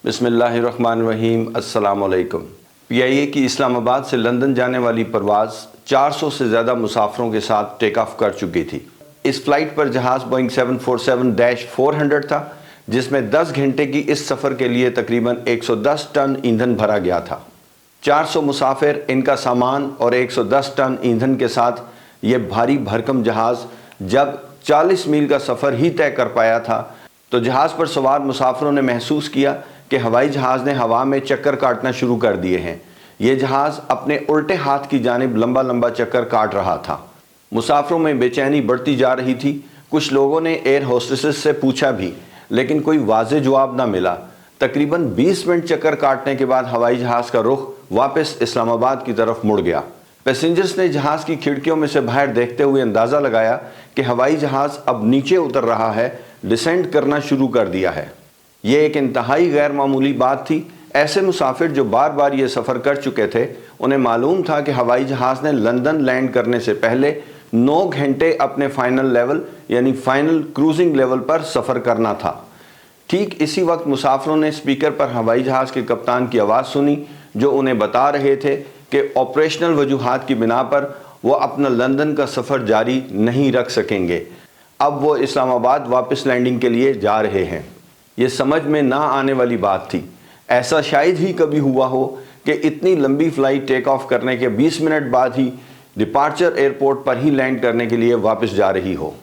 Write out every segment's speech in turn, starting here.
बिस्मिल्लाहिर्रहमानिर्रहीम। अस्सलाम वालेकुम। PIA की इस्लाम आबाद से लंदन जाने वाली परवाज़ 400 से ज़्यादा मुसाफरों के साथ टेक ऑफ कर चुकी थी। इस फ़्लाइट पर जहाज़ बोइंग 747-400 था, जिसमें 10 घंटे की इस सफ़र के लिए तकरीबन 110 टन ईंधन भरा गया था। 400 मुसाफिर, इनका सामान और 110 टन ईंधन के साथ ये भारी भरकम जहाज़ जब 40 मील का सफ़र ही तय कर पाया था, तो जहाज़ पर सवार मुसाफिरों ने महसूस किया कि हवाई जहाज़ ने हवा में चक्कर काटना शुरू कर दिए हैं। ये जहाज़ अपने उल्टे हाथ की जानिब लंबा लंबा चक्कर काट रहा था। मुसाफिरों में बेचैनी बढ़ती जा रही थी। कुछ लोगों ने एयर होस्टेसेस से पूछा भी, लेकिन कोई वाज़ेह जवाब ना मिला। तकरीबन 20 मिनट चक्कर काटने के बाद हवाई जहाज़ का रुख वापस इस्लामाबाद की तरफ मुड़ गया। पैसेंजर्स ने जहाज़ की खिड़कियों में से बाहर देखते हुए अंदाज़ा लगाया कि हवाई जहाज़ अब नीचे उतर रहा है, डिसेंड करना शुरू कर दिया है। ये एक इंतहाई गैर मामूली बात थी। ऐसे मुसाफिर जो बार बार ये सफ़र कर चुके थे, उन्हें मालूम था कि हवाई जहाज़ ने लंदन लैंड करने से पहले 9 घंटे अपने फाइनल लेवल यानी फाइनल क्रूजिंग लेवल पर सफ़र करना था। ठीक इसी वक्त मुसाफिरों ने स्पीकर पर हवाई जहाज़ के कप्तान की आवाज़ सुनी, जो उन्हें बता रहे थे कि ऑपरेशनल वजूहात की बिना पर वो अपना लंदन का सफ़र जारी नहीं रख सकेंगे। अब वो इस्लामाबाद वापस लैंडिंग के लिए जा रहे हैं। ये समझ में ना आने वाली बात थी। ऐसा शायद ही कभी हुआ हो कि इतनी लंबी फ़्लाइट टेक ऑफ करने के 20 मिनट बाद ही डिपार्चर एयरपोर्ट पर ही लैंड करने के लिए वापस जा रही हो।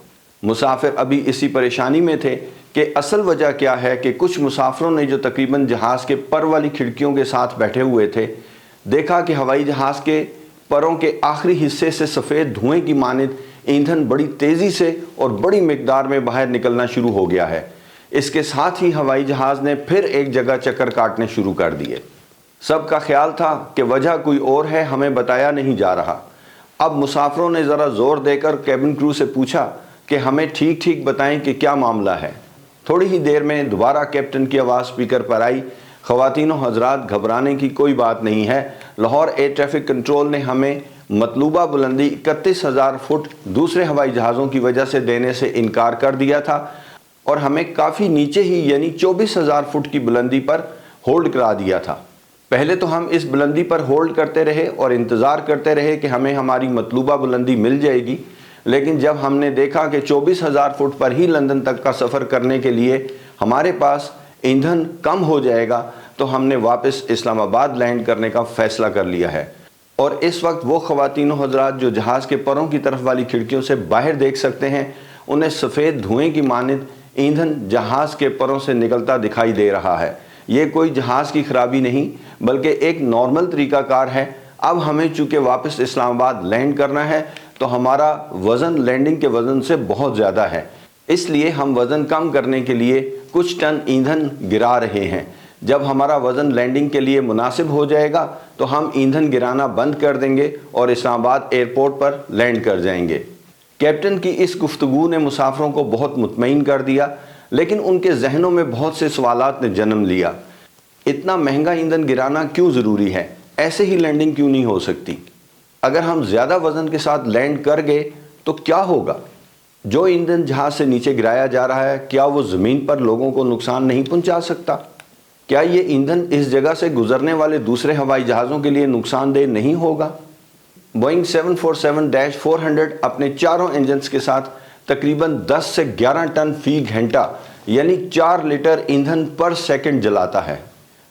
मुसाफिर अभी इसी परेशानी में थे कि असल वजह क्या है कि कुछ मुसाफिरों ने, जो तकरीबन जहाज़ के पर वाली खिड़कियों के साथ बैठे हुए थे, देखा कि हवाई जहाज़ के परों के आखिरी हिस्से से सफ़ेद धुएँ की मानिंद ईंधन बड़ी तेज़ी से और बड़ी मिकदार में बाहर निकलना शुरू हो गया है। इसके साथ ही हवाई जहाज़ ने फिर एक जगह चक्कर काटने शुरू कर दिए। सबका ख्याल था कि वजह कोई और है, हमें बताया नहीं जा रहा। अब मुसाफिरों ने ज़रा ज़ोर देकर कैबिन क्रू से पूछा कि हमें ठीक ठीक बताएं कि क्या मामला है। थोड़ी ही देर में दोबारा कैप्टन की आवाज़ स्पीकर पर आई, ख़वातीनो हज़रात, घबराने की कोई बात नहीं है। लाहौर एयर ट्रैफिक कंट्रोल ने हमें मतलूबा बुलंदी 31,000 फुट दूसरे हवाई जहाज़ों की वजह से देने से इनकार कर दिया था और हमें काफ़ी नीचे ही यानी 24,000 फुट की बुलंदी पर होल्ड करा दिया था। पहले तो हम इस बुलंदी पर होल्ड करते रहे और इंतज़ार करते रहे कि हमें हमारी मतलूबा बुलंदी मिल जाएगी, लेकिन जब हमने देखा कि 24,000 फुट पर ही लंदन तक का सफ़र करने के लिए हमारे पास ईंधन कम हो जाएगा, तो हमने वापस इस्लामाबाद लैंड करने का फ़ैसला कर लिया है। और इस वक्त वो ख़वातीनो हज़रात जो जहाज़ के परों की तरफ वाली खिड़कियों से बाहर देख सकते हैं, उन्हें सफ़ेद धुएँ की मानिंद ईंधन जहाज़ के परों से निकलता दिखाई दे रहा है। ये कोई जहाज़ की ख़राबी नहीं, बल्कि एक नॉर्मल तरीक़ाकार है। अब हमें चूँकि वापस इस्लामाबाद लैंड करना है, तो हमारा वज़न लैंडिंग के वज़न से बहुत ज़्यादा है, इसलिए हम वज़न कम करने के लिए कुछ टन ईंधन गिरा रहे हैं। जब हमारा वज़न लैंडिंग के लिए मुनासिब हो जाएगा, तो हम ईंधन गिराना बंद कर देंगे और इस्लामाबाद एयरपोर्ट पर लैंड कर जाएंगे। कैप्टन की इस गुफ्तगू ने मुसाफिरों को बहुत मुतमईन कर दिया, लेकिन उनके जहनों में बहुत से सवालात ने जन्म लिया। इतना महंगा ईंधन गिराना क्यों ज़रूरी है? ऐसे ही लैंडिंग क्यों नहीं हो सकती? अगर हम ज़्यादा वज़न के साथ लैंड कर गए तो क्या होगा? जो ईंधन जहाज़ से नीचे गिराया जा रहा है, क्या वो ज़मीन पर लोगों को नुकसान नहीं पहुँचा सकता? क्या ये ईंधन इस जगह से गुजरने वाले दूसरे हवाई जहाज़ों के लिए नुकसानदेह नहीं होगा? बोइंग 747-400 अपने चारों इंजन्स के साथ तकरीबन 10 से 11 टन फी घंटा यानी 4 लीटर ईंधन पर सेकंड जलाता है।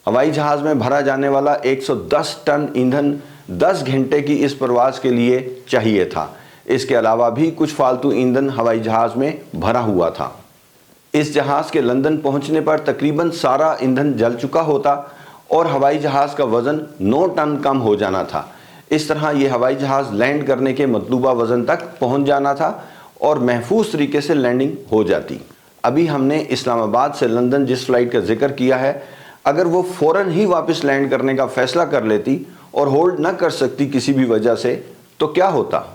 हवाई जहाज़ में भरा जाने वाला 110 टन ईंधन 10 घंटे की इस परवाज़ के लिए चाहिए था। इसके अलावा भी कुछ फालतू ईंधन हवाई जहाज़ में भरा हुआ था। इस जहाज़ के लंदन पहुंचने पर तकरीबन सारा ईंधन जल चुका होता और हवाई जहाज़ का वज़न 9 टन कम हो जाना था। इस तरह ये हवाई जहाज़ लैंड करने के मतलूबा वज़न तक पहुंच जाना था और महफूज तरीके से लैंडिंग हो जाती। अभी हमने इस्लामाबाद से लंदन जिस फ़्लाइट का जिक्र किया है, अगर वो फ़ौरन ही वापस लैंड करने का फ़ैसला कर लेती और होल्ड न कर सकती किसी भी वजह से, तो क्या होता?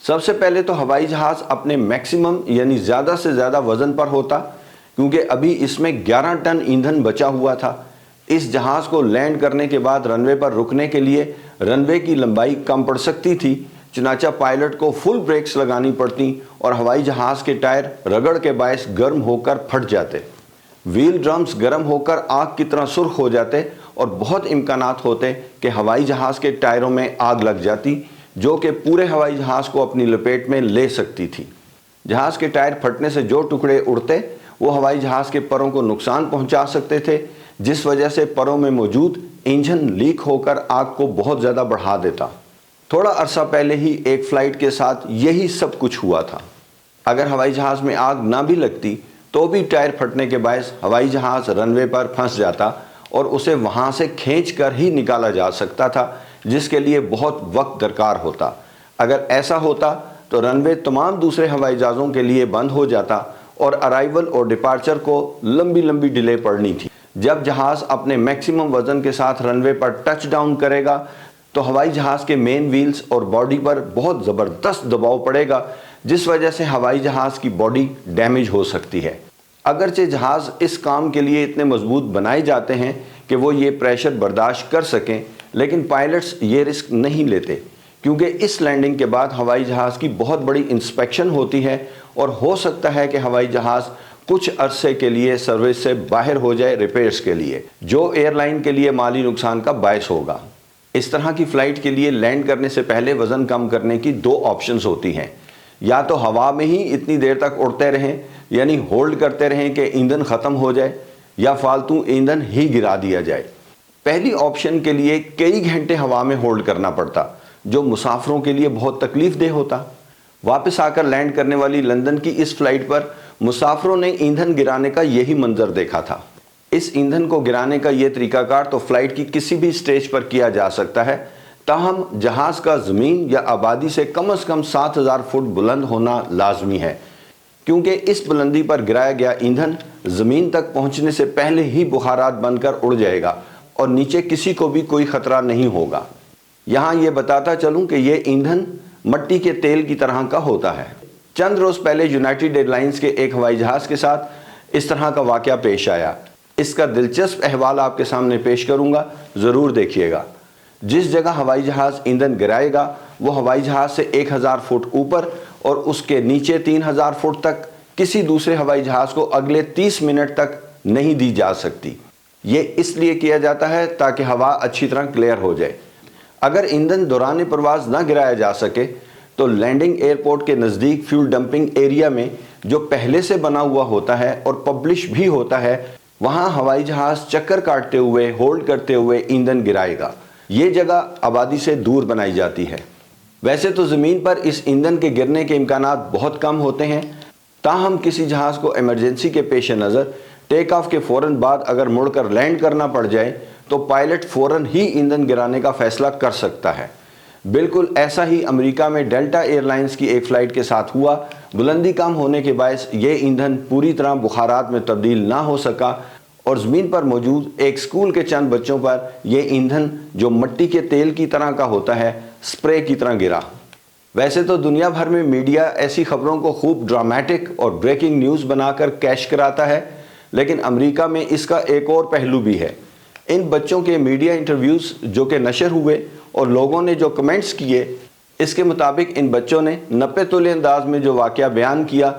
सबसे पहले तो हवाई जहाज़ अपने मैक्सिमम यानी ज़्यादा से ज़्यादा वज़न पर होता, क्योंकि अभी इसमें 11 टन ईंधन बचा हुआ था। इस जहाज़ को लैंड करने के बाद रनवे पर रुकने के लिए रनवे की लंबाई कम पड़ सकती थी, चुनाचा पायलट को फुल ब्रेक्स लगानी पड़ती और हवाई जहाज़ के टायर रगड़ के बायस गर्म होकर फट जाते। व्हील ड्रम्स गर्म होकर आग की तरह सुर्ख हो जाते और बहुत इम्कानात होते कि हवाई जहाज़ के टायरों में आग लग जाती, जो कि पूरे हवाई जहाज़ को अपनी लपेट में ले सकती थी। जहाज़ के टायर फटने से जो टुकड़े उड़ते वो हवाई जहाज़ के परों को नुकसान पहुंचा सकते थे, जिस वजह से परों में मौजूद इंजन लीक होकर आग को बहुत ज़्यादा बढ़ा देता। थोड़ा अरसा पहले ही एक फ़्लाइट के साथ यही सब कुछ हुआ था। अगर हवाई जहाज़ में आग ना भी लगती तो भी टायर फटने के बायस हवाई जहाज़ रनवे पर फंस जाता और उसे वहाँ से खींच कर ही निकाला जा सकता था, जिसके लिए बहुत वक्त दरकार होता। अगर ऐसा होता तो रनवे तमाम दूसरे हवाई जहाज़ों के लिए बंद हो जाता और अराइवल और डिपार्चर को लंबी लंबी डिले पड़नी थी। जब जहाज़ अपने मैक्सिमम वज़न के साथ रनवे पर टच डाउन करेगा तो हवाई जहाज़ के मेन व्हील्स और बॉडी पर बहुत ज़बरदस्त दबाव पड़ेगा, जिस वजह से हवाई जहाज़ की बॉडी डैमेज हो सकती है। अगरचे जहाज़ इस काम के लिए इतने मजबूत बनाए जाते हैं कि वो ये प्रेशर बर्दाश्त कर सकें, लेकिन पायलट्स ये रिस्क नहीं लेते, क्योंकि इस लैंडिंग के बाद हवाई जहाज़ की बहुत बड़ी इंस्पेक्शन होती है और हो सकता है कि हवाई जहाज़ कुछ अरसे के लिए सर्विस से बाहर हो जाए रिपेयर्स के लिए, जो एयरलाइन के लिए माली नुकसान का बायस होगा। इस तरह की फ़्लाइट के लिए लैंड करने से पहले वज़न कम करने की दो ऑप्शंस होती हैं। या तो हवा में ही इतनी देर तक उड़ते रहें, यानी होल्ड करते रहें कि ईंधन ख़त्म हो जाए, या फालतू ईंधन ही गिरा दिया जाए। पहली ऑप्शन के लिए कई घंटे हवा में होल्ड करना पड़ता, जो मुसाफिरों के लिए बहुत तकलीफ देह होता। वापस आकर लैंड करने वाली लंदन की इस फ्लाइट पर मुसाफिरों ने ईंधन गिराने का यही मंजर देखा था। इस ईंधन को गिराने का ये तरीकाकार तो फ्लाइट की किसी भी स्टेज पर किया जा सकता है, ताहम जहाज़ का ज़मीन या आबादी से कम 7,000 फुट बुलंद होना लाजमी है, क्योंकि इस बुलंदी पर गिराया गया ईंधन ज़मीन तक पहुंचने से पहले ही बुखारात बनकर उड़ जाएगा और नीचे किसी को भी कोई ख़तरा नहीं होगा। यहाँ ये बताता चलूँ कि ये ईंधन मट्टी के तेल की तरह का होता है। चंद रोज़ पहले यूनाइटेड एयरलाइंस के एक हवाई जहाज़ के साथ इस तरह का वाक़या पेश आया। इसका दिलचस्प अहवाल आपके सामने पेश करूँगा, ज़रूर देखिएगा। जिस जगह हवाई जहाज़ ईंधन गिराएगा वो हवाई जहाज़ से 1000 फुट ऊपर और उसके नीचे 3000 फुट तक किसी दूसरे हवाई जहाज़ को अगले 30 मिनट तक नहीं दी जा सकती। ये इसलिए किया जाता है ताकि हवा अच्छी तरह क्लियर हो जाए। अगर ईंधन दौरान परवाज़ ना गिराया जा सके तो लैंडिंग एयरपोर्ट के नज़दीक फ्यूल डंपिंग एरिया में, जो पहले से बना हुआ होता है और पब्लिश भी होता है, वहाँ हवाई जहाज़ चक्कर काटते हुए होल्ड करते हुए ईंधन गिराएगा। ये जगह आबादी से दूर बनाई जाती है। वैसे तो ज़मीन पर इस ईंधन के गिरने के इम्कानात बहुत कम होते हैं, ताहम किसी जहाज़ को इमरजेंसी के पेश नज़र टेक ऑफ के फ़ौरन बाद अगर मुड़कर लैंड करना पड़ जाए तो पायलट फ़ौरन ही ईंधन गिराने का फ़ैसला कर सकता है। बिल्कुल ऐसा ही अमेरिका में डेल्टा एयरलाइंस की एक फ़्लाइट के साथ हुआ। बुलंदी कम होने के बायस ये ईंधन पूरी तरह बुखारात में तब्दील ना हो सका और ज़मीन पर मौजूद एक स्कूल के चंद बच्चों पर यह ईंधन, जो मट्टी के तेल की तरह का होता है, स्प्रे की तरह गिरा। वैसे तो दुनिया भर में मीडिया ऐसी खबरों को खूब ड्रामेटिक और ब्रेकिंग न्यूज़ बनाकर कैश कराता है, लेकिन अमेरिका में इसका एक और पहलू भी है। इन बच्चों के मीडिया इंटरव्यूज़ जो कि नशर हुए और लोगों ने जो कमेंट्स किए, इसके मुताबिक इन बच्चों ने 90 तोले अंदाज में जो वाक़या बयान किया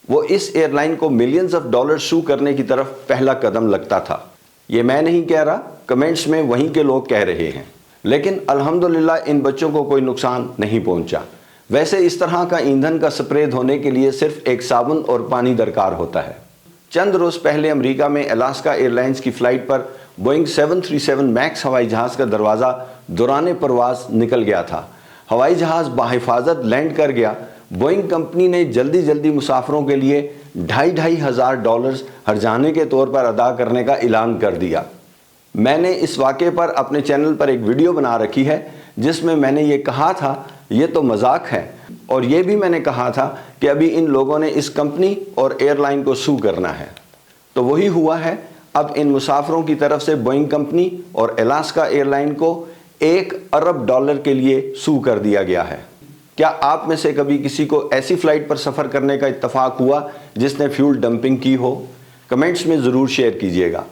वो इस एयरलाइन को मिलियंस ऑफ डॉलर सू करने की तरफ पहला कदम लगता था। ये मैं नहीं कह रहा, कमेंट्स में वहीं के लोग कह रहे हैं। लेकिन अल्हम्दुलिल्लाह इन बच्चों को कोई नुकसान नहीं पहुंचा। वैसे इस तरह का ईंधन का स्प्रे धोने के लिए सिर्फ एक साबुन और पानी दरकार होता है। चंद रोज़ पहले अमेरिका में अलास्का एयरलाइंस की फ़्लाइट पर बोइंग 737 मैक्स हवाई जहाज़ का दरवाज़ा दौरान परवाज़ निकल गया था। हवाई जहाज़ बाहिफाजत लैंड कर गया। बोइंग कंपनी ने जल्दी मुसाफिरों के लिए $2,500 हर्जाने के तौर पर अदा करने का ऐलान कर दिया। मैंने इस वाक़े पर अपने चैनल पर एक वीडियो बना रखी है जिसमें मैंने ये कहा था ये तो मजाक है, और ये भी मैंने कहा था कि अभी इन लोगों ने इस कंपनी और एयरलाइन को सू करना है। तो वही हुआ है। अब इन मुसाफिरों की तरफ से बोइंग कंपनी और अलास्का एयरलाइन को $1 अरब के लिए सू कर दिया गया है। क्या आप में से कभी किसी को ऐसी फ़्लाइट पर सफ़र करने का इत्तफाक हुआ जिसने फ्यूल डंपिंग की हो? कमेंट्स में ज़रूर शेयर कीजिएगा।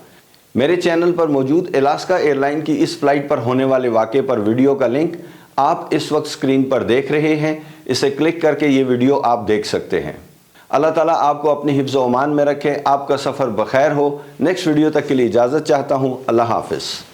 मेरे चैनल पर मौजूद अलास्का एयरलाइन की इस फ़्लाइट पर होने वाले वाक़े पर वीडियो का लिंक आप इस वक्त स्क्रीन पर देख रहे हैं। इसे क्लिक करके ये वीडियो आप देख सकते हैं। اللہ تعالیٰ آپ کو اپنی حفظ و امان میں رکھے، آپ کا سفر بخیر ہو۔ نیکسٹ ویڈیو تک کے لیے اجازت چاہتا ہوں۔ اللہ حافظ۔